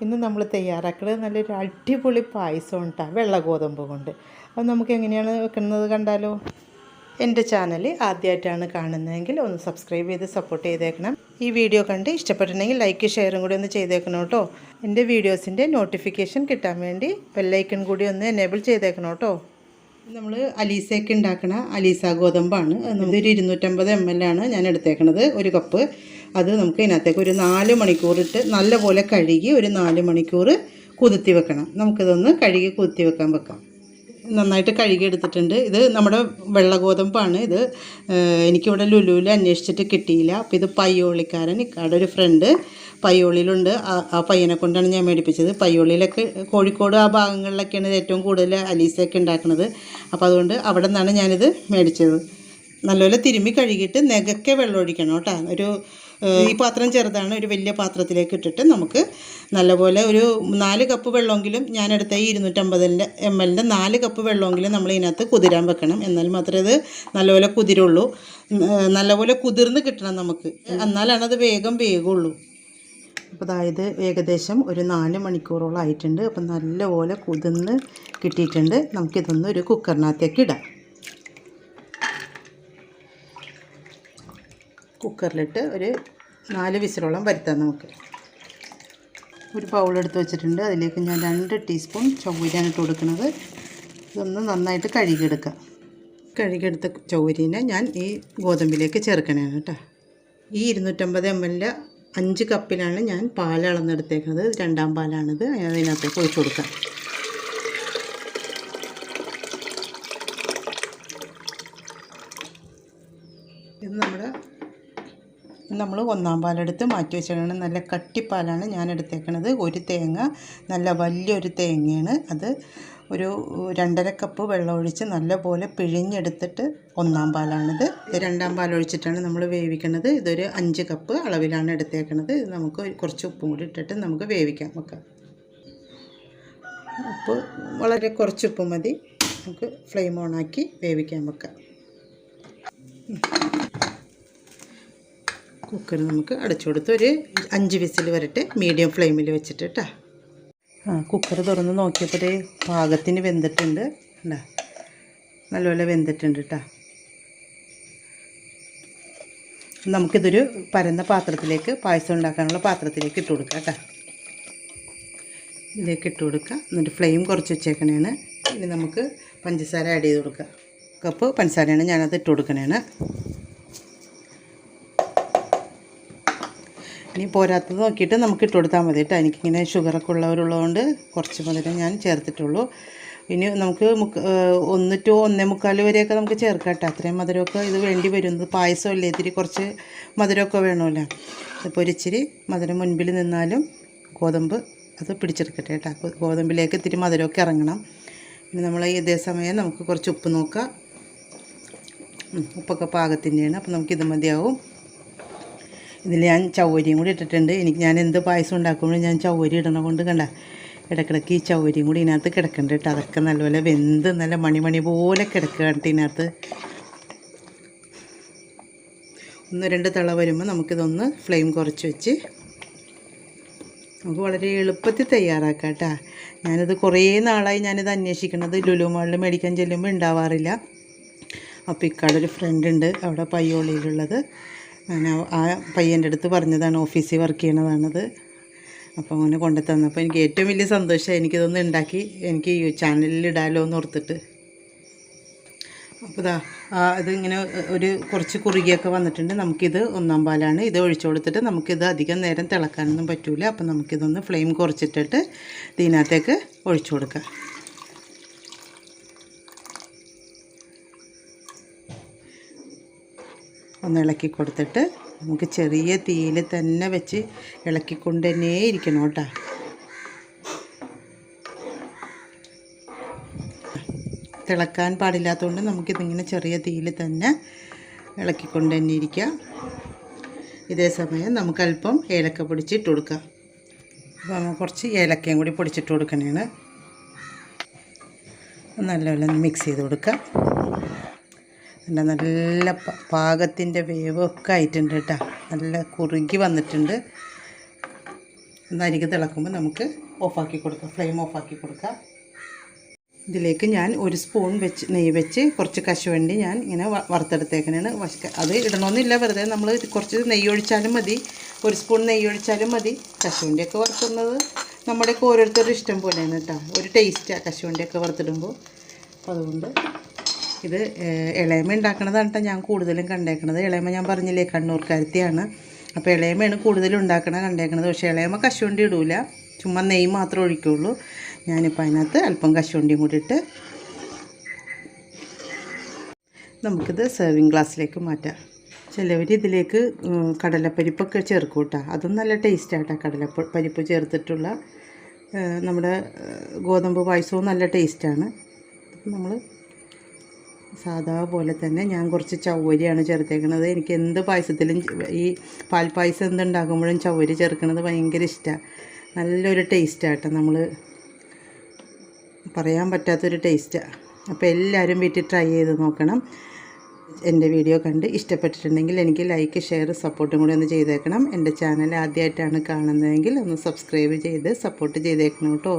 ഇന്ന് നമ്മൾ തയ്യാറാക്കുന്നത് നല്ലൊരു അടിപൊളി പായസം ഉണ്ടാകും വെള്ള ഗോതമ്പ് കൊണ്ട്. അത് നമുക്ക് എങ്ങനെയാണ് വെക്കുന്നത് കണ്ടാലോ? എൻ്റെ ചാനൽ ആദ്യമായിട്ടാണ് കാണുന്നതെങ്കിൽ ഒന്ന് സബ്സ്ക്രൈബ് ചെയ്ത് സപ്പോർട്ട് ചെയ്തേക്കണം. ഈ വീഡിയോ കണ്ട് ഇഷ്ടപ്പെട്ടിട്ടുണ്ടെങ്കിൽ ലൈക്ക് ഷെയറും കൂടി ഒന്ന് ചെയ്തേക്കണം കേട്ടോ. എൻ്റെ വീഡിയോസിൻ്റെ നോട്ടിഫിക്കേഷൻ കിട്ടാൻ വേണ്ടി ബെല്ലൈക്കൺ കൂടി ഒന്ന് എനേബിൾ ചെയ്തേക്കണം കേട്ടോ. നമ്മൾ അലീസയൊക്കെ ഉണ്ടാക്കണ അലീസ ഗോതമ്പാണ്. ഇതൊരു 250 ml ആണ് ഞാൻ എടുത്തേക്കണത്, ഒരു കപ്പ്. അത് നമുക്ക് ഇതിനകത്തേക്ക് ഒരു 4 മണിക്കൂറിട്ട് നല്ലപോലെ കഴുകി ഒരു 4 മണിക്കൂർ കുതിർത്തി വെക്കണം. നമുക്കിതൊന്ന് കഴുകി കുതിർത്തി വെക്കാം. നന്നായിട്ട് കഴുകി എടുത്തിട്ടുണ്ട്. ഇത് നമ്മുടെ വെള്ള ഗോതമ്പാണ്. ഇത് എനിക്കിവിടെ ലുലുവിൽ അന്വേഷിച്ചിട്ട് കിട്ടിയില്ല. അപ്പോൾ ഇത് പയ്യോളിക്കാരൻ ഇക്കാടെ ഒരു ഫ്രണ്ട് പയ്യോളിയിലുണ്ട്. ആ പയ്യനെ കൊണ്ടാണ് ഞാൻ മേടിപ്പിച്ചത്. പയ്യോളിയിലൊക്കെ കോഴിക്കോട് ആ ഭാഗങ്ങളിലൊക്കെയാണ് ഏറ്റവും കൂടുതൽ അലീസയൊക്കെ ഉണ്ടാക്കുന്നത്. അപ്പോൾ അതുകൊണ്ട് അവിടെ നിന്നാണ് ഞാനിത് മേടിച്ചത്. നല്ലപോലെ തിരുമ്മി കഴുകിയിട്ട് നെകക്കെ വെള്ളം ഒഴിക്കണം കേട്ടോ. ഈ പാത്രം ചെറുതാണ്, ഒരു വലിയ പാത്രത്തിലേക്ക് ഇട്ടിട്ട് നമുക്ക് നല്ലപോലെ ഒരു 4 കപ്പ് വെള്ളമെങ്കിലും, ഞാനെടുത്ത ഈ 250 ml 4 കപ്പ് വെള്ളമെങ്കിലും നമ്മൾ ഇതിനകത്ത് കുതിരാൻ വെക്കണം. എന്നാൽ മാത്രമേ ഇത് നല്ലപോലെ കുതിരുള്ളൂ. നല്ലപോലെ കുതിർന്ന് കിട്ടണം നമുക്ക്, എന്നാലാണ് അത് വേഗം വേഗമുള്ളൂ. അപ്പോൾ അതായത് ഏകദേശം ഒരു 4 മണിക്കൂറോളം ആയിട്ടുണ്ട്. അപ്പം നല്ലപോലെ കുതിർന്ന് കിട്ടിയിട്ടുണ്ട്. നമുക്കിതൊന്ന് ഒരു കുക്കറിനകത്തേക്ക് ഇടാം. കുക്കറിലിട്ട് ഒരു 4 വിസിലോളം വരുത്താം നമുക്ക്. ഒരു ബൗളെടുത്ത് വെച്ചിട്ടുണ്ട്. അതിലേക്ക് ഞാൻ 2 ടീസ്പൂൺ ചൗവരിയാണ് ഇട്ട് കൊടുക്കുന്നത്. ഇതൊന്ന് നന്നായിട്ട് കഴുകിയെടുക്കാം. കഴുകിയെടുത്ത ചൗവരീനെ ഞാൻ ഈ ഗോതമ്പിലേക്ക് ചേർക്കണതാണ് കേട്ടോ. ഈ 250 ml 5 കപ്പിലാണ് ഞാൻ പാൽ അളന്നെടുത്തേക്കുന്നത്. 2ാം പാലാണിത്. അതിനകത്തേക്ക് ഒഴിച്ചു കൊടുക്കാം. ഇത് നമ്മൾ 1ാം പാലെടുത്ത് മാറ്റി വെച്ചിട്ടാണ്. നല്ല കട്ടിപ്പാലാണ് ഞാൻ എടുത്തേക്കണത്. ഒരു തേങ്ങ, നല്ല വലിയൊരു തേങ്ങയാണ് അത്. ഒരു 2.5 കപ്പ് വെള്ളം ഒഴിച്ച് നല്ലപോലെ പിഴിഞ്ഞെടുത്തിട്ട് 1ാം പാലാണിത്. 2ാം പാലൊഴിച്ചിട്ടാണ് നമ്മൾ വേവിക്കുന്നത്. ഇതൊരു 5 കപ്പ് അളവിലാണ് എടുത്തേക്കണത്. ഇത് നമുക്ക് കുറച്ച് ഉപ്പും കൂടി ഇട്ടിട്ട് നമുക്ക് വേവിക്കാൻ വെക്കാം. ഉപ്പ് വളരെ കുറച്ച് ഉപ്പ് മതി. നമുക്ക് ഫ്ലെയിം ഓണാക്കി വേവിക്കാൻ വെക്കാം. കുക്കർ നമുക്ക് അടച്ചു കൊടുത്ത് ഒരു 5 വിസിൽ വരട്ടെ, മീഡിയം ഫ്ലെയിമിൽ വെച്ചിട്ട് കേട്ടോ. കുക്കർ തുറന്ന് നോക്കിയപ്പോൾ പാകത്തിന് വെന്തിട്ടുണ്ട്. നല്ലപോലെ വെന്തിട്ടുണ്ട് കേട്ടോ. നമുക്കിതൊരു പരന്ന പാത്രത്തിലേക്ക്, പായസം ഉണ്ടാക്കാനുള്ള പാത്രത്തിലേക്ക് ഇട്ട് കൊടുക്കാം കേട്ടോ. ഇതിലേക്ക് ഇട്ട് കൊടുക്കുക. എന്നിട്ട് ഫ്ലെയിം കുറച്ച് വെച്ചേക്കണേണ്. ഇനി നമുക്ക് പഞ്ചസാര ആഡ് ചെയ്ത് കൊടുക്കാം. കപ്പ് പഞ്ചസാരയാണ് ഞാനത് ഇട്ട് കൊടുക്കണേണ്. ഇനി പോരാത്തത് നോക്കിയിട്ട് നമുക്ക് ഇട്ട് കൊടുത്താൽ മതി കേട്ടോ. എനിക്കിങ്ങനെ ഷുഗറൊക്കെ ഉള്ളവരുള്ളതുകൊണ്ട് കുറച്ച് മധുരം ഞാൻ ചേർത്തിട്ടുള്ളൂ. ഇനി നമുക്ക് 1 to 1.25 വരെയൊക്കെ നമുക്ക് ചേർക്കാം കേട്ടോ. അത്രയും മധുരമൊക്കെ ഇത് വേണ്ടി വരുന്നത്. പായസമല്ലേ, ഇത്തിരി കുറച്ച് മധുരമൊക്കെ വേണമല്ലോ. ഇപ്പോൾ ഒരിച്ചിരി മധുരം മുൻപിൽ നിന്നാലും ഗോതമ്പ് അത് പിടിച്ചെടുക്കട്ടെ കേട്ടോ. ഗോതമ്പിലേക്ക് ഇത്തിരി മധുരമൊക്കെ ഇറങ്ങണം. ഇനി നമ്മൾ ഇതേ സമയം നമുക്ക് കുറച്ച് ഉപ്പ് നോക്കാം. ഉപ്പൊക്കെ പാകത്തിൻ്റെയാണ്. അപ്പോൾ നമുക്കിത് മതിയാവും. ഇതിൽ ഞാൻ ചൗവരിയും കൂടി ഇട്ടിട്ടുണ്ട്. ഞാൻ എന്ത് പായസം ഉണ്ടാക്കുമ്പോഴും ഞാൻ ചൗവരി ഇടണ കൊണ്ട് കണ്ട ഇടക്കിടക്ക് ഈ ചൗവരിയും കൂടി ഇതിനകത്ത് കിടക്കുന്നുണ്ട് കേട്ടോ. അതൊക്കെ നല്ലപോലെ വെന്ത് നല്ല മണി പോലെ കിടക്കുകയാണ് ഇതിനകത്ത്. 1-2 തള വരുമ്പോൾ നമുക്കിതൊന്ന് ഫ്ലെയിം കുറച്ച് വെച്ച് നമുക്ക് വളരെ എളുപ്പത്തിൽ തയ്യാറാക്കാം കേട്ടോ. ഞാനിത് കുറേ നാളായി ഞാനിത് അന്വേഷിക്കണത്. ലുലു മാളിൽ മേടിക്കാൻ ചെല്ലുമ്പോൾ ഉണ്ടാവാറില്ല. അപ്പോൾ ഇക്കാടൊരു ഫ്രണ്ട് ഉണ്ട് അവിടെ പയ്യോളിയിലുള്ളത്. ഞാൻ ആ പയ്യൻ്റെ അടുത്ത് പറഞ്ഞതാണ്, ഓഫീസിൽ വർക്ക് ചെയ്യണതാണത്. അപ്പോൾ അങ്ങനെ കൊണ്ടു തന്നപ്പോൾ എനിക്ക് ഏറ്റവും വലിയ സന്തോഷമായി. എനിക്കിതൊന്ന് ഉണ്ടാക്കി എനിക്ക് ഈ ചാനലിൽ ഇടാമല്ലോ എന്ന് ഓർത്തിട്ട്. അപ്പോൾ ഇതിങ്ങനെ കുറച്ച് കുറുകിയൊക്കെ വന്നിട്ടുണ്ട്. നമുക്കിത് 1ാം പാലാണ്. ഇത് ഒഴിച്ചു കൊടുത്തിട്ട് നമുക്കിത് അധികം നേരം തിളക്കാനൊന്നും പറ്റില്ല. അപ്പോൾ നമുക്കിതൊന്ന് ഫ്ലെയിം കുറച്ചിട്ടിട്ട് ഇതിനകത്തേക്ക് ഒഴിച്ചു കൊടുക്കാം. ഒന്ന് ഇളക്കി കൊടുത്തിട്ട് നമുക്ക് ചെറിയ തീയിൽ തന്നെ വെച്ച് ഇളക്കിക്കൊണ്ട് തന്നെ ഇരിക്കണം കേട്ടോ. തിളക്കാൻ പാടില്ലാത്തതുകൊണ്ട് നമുക്കിതിങ്ങനെ ചെറിയ തീയിൽ തന്നെ ഇളക്കിക്കൊണ്ട് തന്നെ ഇരിക്കാം. ഇതേ സമയം നമുക്കല്പം ഏലക്ക പൊടിച്ചിട്ട് കൊടുക്കാം. അപ്പോൾ നമുക്ക് കുറച്ച് ഏലക്കയും കൂടി പൊടിച്ചിട്ട് കൊടുക്കണേണ്. നല്ലപോലെ മിക്സ് ചെയ്ത് കൊടുക്കാം. നല്ല പാകത്തിൻ്റെ വേവൊക്കെ ആയിട്ടുണ്ട് കേട്ടോ. നല്ല കുറുകി വന്നിട്ടുണ്ട്. ഒന്ന് അരികെ തിളക്കുമ്പോൾ നമുക്ക് ഓഫാക്കി കൊടുക്കാം, ഫ്ലെയിം ഓഫാക്കി കൊടുക്കാം. ഇതിലേക്ക് ഞാൻ 1 സ്പൂൺ നെയ്യ് വെച്ച് കുറച്ച് കശുവണ്ടി ഞാൻ ഇങ്ങനെ വറുത്തെടുത്തേക്കണാണ്. അത് ഇടണമെന്നില്ല, വെറുതെ നമ്മൾ കുറച്ച് നെയ്യ് ഒഴിച്ചാലും മതി, 1 സ്പൂൺ നെയ്യ് ഒഴിച്ചാലും മതി. കശുവണ്ടിയൊക്കെ വറുത്തുന്നത് നമ്മുടെയൊക്കെ ഓരോരുത്തരുടെ ഇഷ്ടം പോലെയാണ് കേട്ടോ, ഒരു ടേസ്റ്റാണ് കശുവണ്ടിയൊക്കെ വറുത്തിടുമ്പോൾ. അപ്പോൾ അതുകൊണ്ട് ഇത് ഇളയമ ഉണ്ടാക്കണതാണ് കേട്ടോ ഞാൻ കൂടുതലും കണ്ടേക്കണത്. ഇളയമ ഞാൻ പറഞ്ഞില്ലേ കണ്ണൂർക്കാരത്തിയാണ്, അപ്പോൾ ഇളയമയാണ് കൂടുതലും കണ്ടേക്കണത്. പക്ഷേ ഇളയമ കശുവണ്ടി ഇടൂല, ചുമ്മാ നെയ്യ് മാത്രമേ ഒഴിക്കുള്ളൂ. ഞാനിപ്പോൾ അതിനകത്ത് അല്പം കശുവണ്ടിയും കൂടി ഇട്ട് നമുക്കിത് സെർവിങ് ഗ്ലാസ്സിലേക്ക് മാറ്റാം. ചിലവർ ഇതിലേക്ക് കടലപ്പരിപ്പൊക്കെ ചേർക്കും കേട്ടോ, അതും നല്ല ടേസ്റ്റാണ്. കടലപ്പരിപ്പ് ചേർത്തിട്ടുള്ള നമ്മുടെ ഗോതമ്പ് പായസവും നല്ല ടേസ്റ്റാണ്. നമ്മൾ സാധാ പോലെ തന്നെ ഞാൻ കുറച്ച് ചവ്വരിയാണ് ചേർത്തേക്കുന്നത്. എനിക്ക് എന്ത് പായസത്തിലും ഈ പാൽപ്പായസം എന്തുണ്ടാക്കുമ്പോഴും ചവ്വരി ചേർക്കുന്നത് ഭയങ്കര ഇഷ്ടമാണ്. നല്ലൊരു ടേസ്റ്റാട്ടോ, നമ്മൾ പറയാൻ പറ്റാത്തൊരു ടേസ്റ്റാണ്. അപ്പോൾ എല്ലാവരും വീട്ടിൽ ട്രൈ ചെയ്ത് നോക്കണം. എൻ്റെ വീഡിയോ കണ്ട് ഇഷ്ടപ്പെട്ടിട്ടുണ്ടെങ്കിൽ എനിക്ക് ലൈക്ക്, ഷെയർ, സപ്പോർട്ടും കൂടി ഒന്ന് ചെയ്തേക്കണം. എൻ്റെ ചാനൽ ആദ്യമായിട്ടാണ് കാണുന്നതെങ്കിൽ ഒന്ന് സബ്സ്ക്രൈബ് ചെയ്ത് സപ്പോർട്ട് ചെയ്തേക്കണം കേട്ടോ.